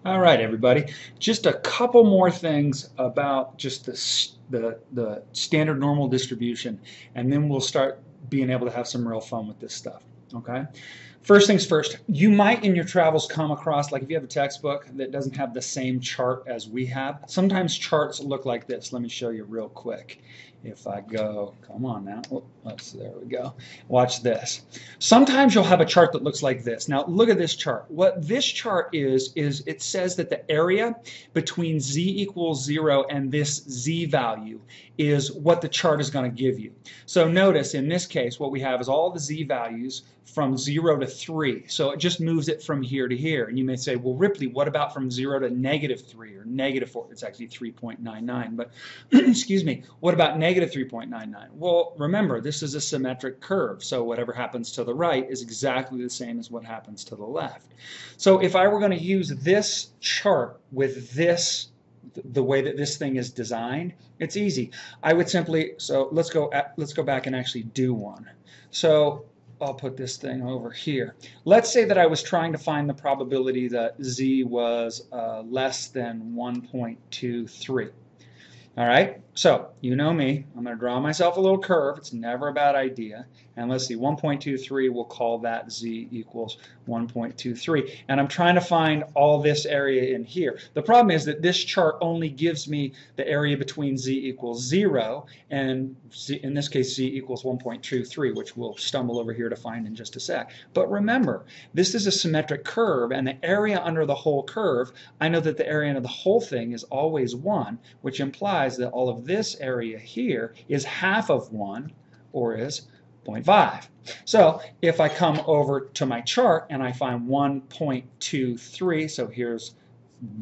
All right, everybody. Just a couple more things about just the standard normal distribution, and then we'll start being able to have some real fun with this stuff. Okay? First things first, you might in your travels come across, like if you have a textbook that doesn't have the same chart as we have, sometimes charts look like this. Let me show you real quick. If I go, come on now, there we go. Watch this. Sometimes you'll have a chart that looks like this. Now look at this chart. What this chart is it says that the area between z equals 0 and this z value is what the chart is going to give you. So notice in this case what we have is all the z values from 0 to 3. So it just moves it from here to here. And you may say, well, Ripley, what about from 0 to -3 or -4? It's actually 3.99. But excuse me, what about -3.99? Well, remember, this is a symmetric curve. So whatever happens to the right is exactly the same as what happens to the left. So if I were going to use this chart with this, the way that this thing is designed, it's easy. I would simply, so let's go back and actually do one. So I'll put this thing over here. Let's say that I was trying to find the probability that z was less than 1.23. All right, so you know me. I'm going to draw myself a little curve. It's never a bad idea. And let's see, 1.23, we'll call that z equals 1.23. And I'm trying to find all this area in here. The problem is that this chart only gives me the area between z equals 0 and in this case z equals 1.23, which we'll stumble over here to find in just a sec. But remember, this is a symmetric curve, and the area under the whole curve, I know that the area under the whole thing is always 1, which implies that all of this area here is half of 1, or is 0.5. So if I come over to my chart and I find 1.23, so here's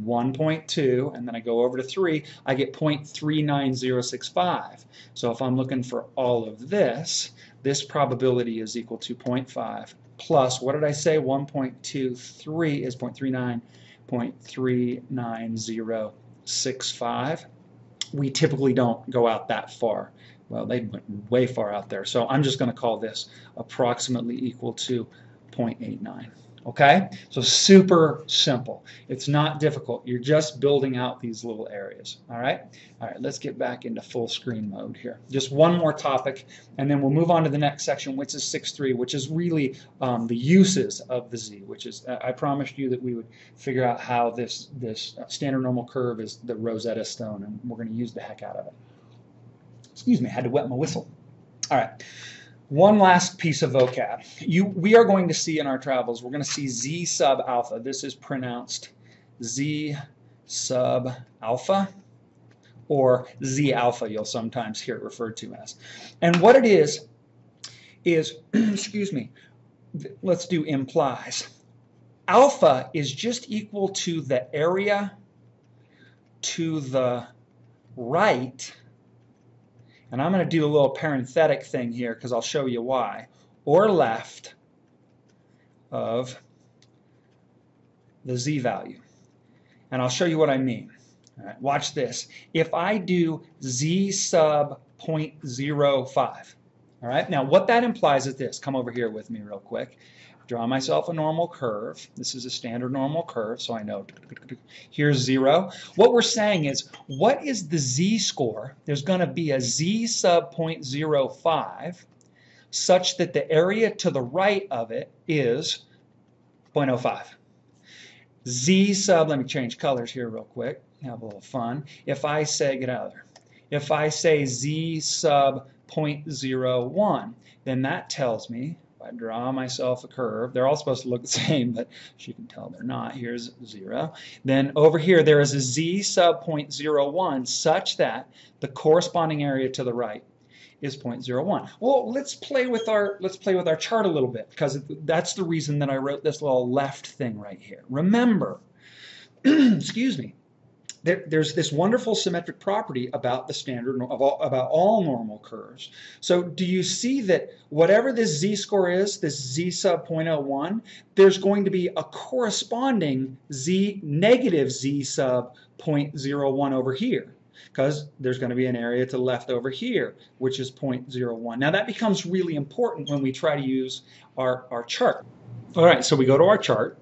1.2, and then I go over to 3, I get 0.39065. So if I'm looking for all of this, this probability is equal to 0.5 plus, what did I say, 1.23 is 0.39065. We typically don't go out that far. Well, they went way far out there. So I'm just going to call this approximately equal to 0.89. Okay? So super simple. It's not difficult. You're just building out these little areas. All right? All right, let's get back into full screen mode here. Just one more topic, and then we'll move on to the next section, which is 6.3, which is really the uses of the z, which is, I promised you that we would figure out how this standard normal curve is the Rosetta Stone, and we're going to use the heck out of it. Excuse me, I had to wet my whistle. All right. One last piece of vocab. We are going to see in our travels, we're going to see z sub alpha. This is pronounced z sub alpha, or z alpha, you'll sometimes hear it referred to as. And what it is, excuse me, let's do implies. Alpha is just equal to the area to the right, and I'm going to do a little parenthetic thing here because I'll show you why, or left of the z value. And I'll show you what I mean. All right, watch this. If I do z sub 0.05, all right, now what that implies is this. Come over here with me real quick. Draw myself a normal curve. This is a standard normal curve, so I know here's 0. What we're saying is, what is the z-score? There's going to be a z sub 0.05 such that the area to the right of it is 0.05. Z sub, let me change colors here real quick, have a little fun. If I say, get out of there. If I say z sub 0.01, then that tells me, I draw myself a curve. They're all supposed to look the same, but as you can tell, they're not. Here's 0. Then over here, there is a z sub 0.01 such that the corresponding area to the right is 0.01. Well, let's play with our chart a little bit, because that's the reason that I wrote this little left thing right here. Remember, excuse me. There's this wonderful symmetric property about the standard, about all normal curves. So do you see that whatever this z-score is, this z sub 0.01, there's going to be a corresponding negative z sub 0.01 over here, because there's going to be an area to the left over here, which is 0.01. Now that becomes really important when we try to use our chart. All right, so we go to our chart.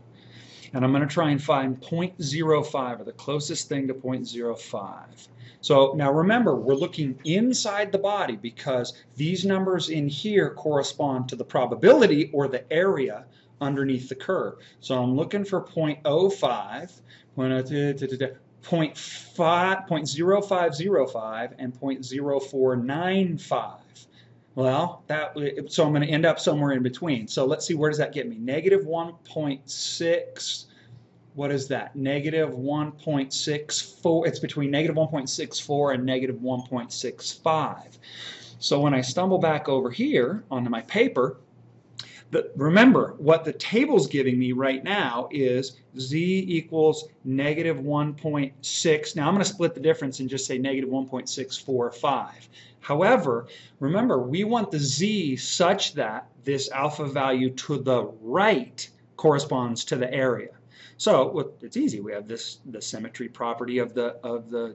and I'm going to try and find 0.05, or the closest thing to 0.05. So now remember, we're looking inside the body because these numbers in here correspond to the probability or the area underneath the curve. So I'm looking for 0.05, 0.0505, and 0.0495. Well, so I'm going to end up somewhere in between. So let's see, where does that get me? Negative 1.6. What is that? Negative 1.64. It's between negative 1.64 and negative 1.65. So when I stumble back over here onto my paper, remember, what the table's giving me right now is z equals negative 1.6. Now I'm going to split the difference and just say negative 1.645. However, remember, we want the z such that this alpha value to the right corresponds to the area. So it's easy. We have the symmetry property of the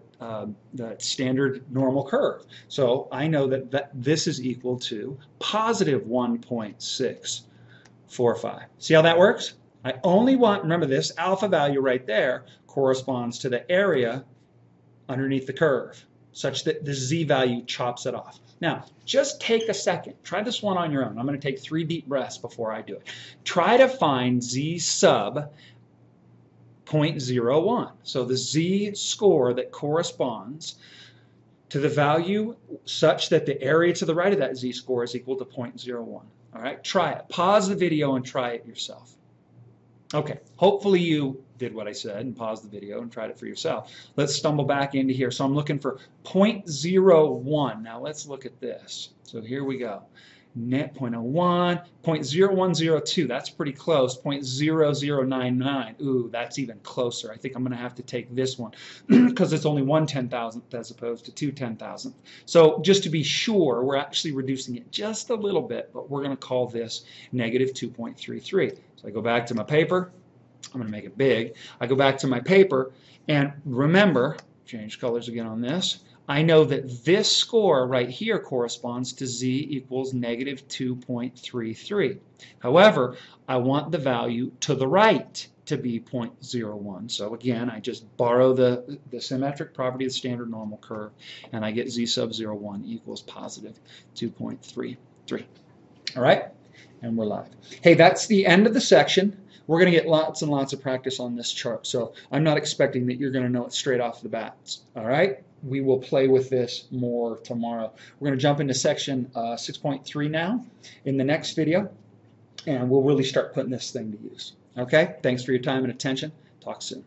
standard normal curve. So I know that this is equal to positive 1.645. See how that works? I only want, remember, this alpha value right there corresponds to the area underneath the curve, such that the z value chops it off. Now, just take a second. Try this one on your own. I'm going to take 3 deep breaths before I do it. Try to find z sub 0.01. So the z score that corresponds to the value such that the area to the right of that z score is equal to 0.01. All right, try it. Pause the video and try it yourself. Okay, hopefully you did what I said and paused the video and tried it for yourself. Let's stumble back into here. So I'm looking for 0.01. Now let's look at this. So here we go. Net 0.01, 0.0102, that's pretty close. 0.0099, ooh, that's even closer. I think I'm going to have to take this one because it's only 1/10,000th as opposed to 2/10,000th. So just to be sure, we're actually reducing it just a little bit, but we're going to call this negative 2.33. So I go back to my paper. I'm going to make it big. I go back to my paper, and remember, change colors again on this. I know that this score right here corresponds to z equals negative 2.33. However, I want the value to the right to be 0.01. So again, I just borrow the symmetric property of the standard normal curve, and I get z sub 0.01 equals positive 2.33. All right? And we're live. Hey, that's the end of the section. We're going to get lots and lots of practice on this chart, so I'm not expecting that you're going to know it straight off the bat. All right? We will play with this more tomorrow. We're going to jump into section 6.3 now in the next video, and we'll really start putting this thing to use. Okay? Thanks for your time and attention. Talk soon.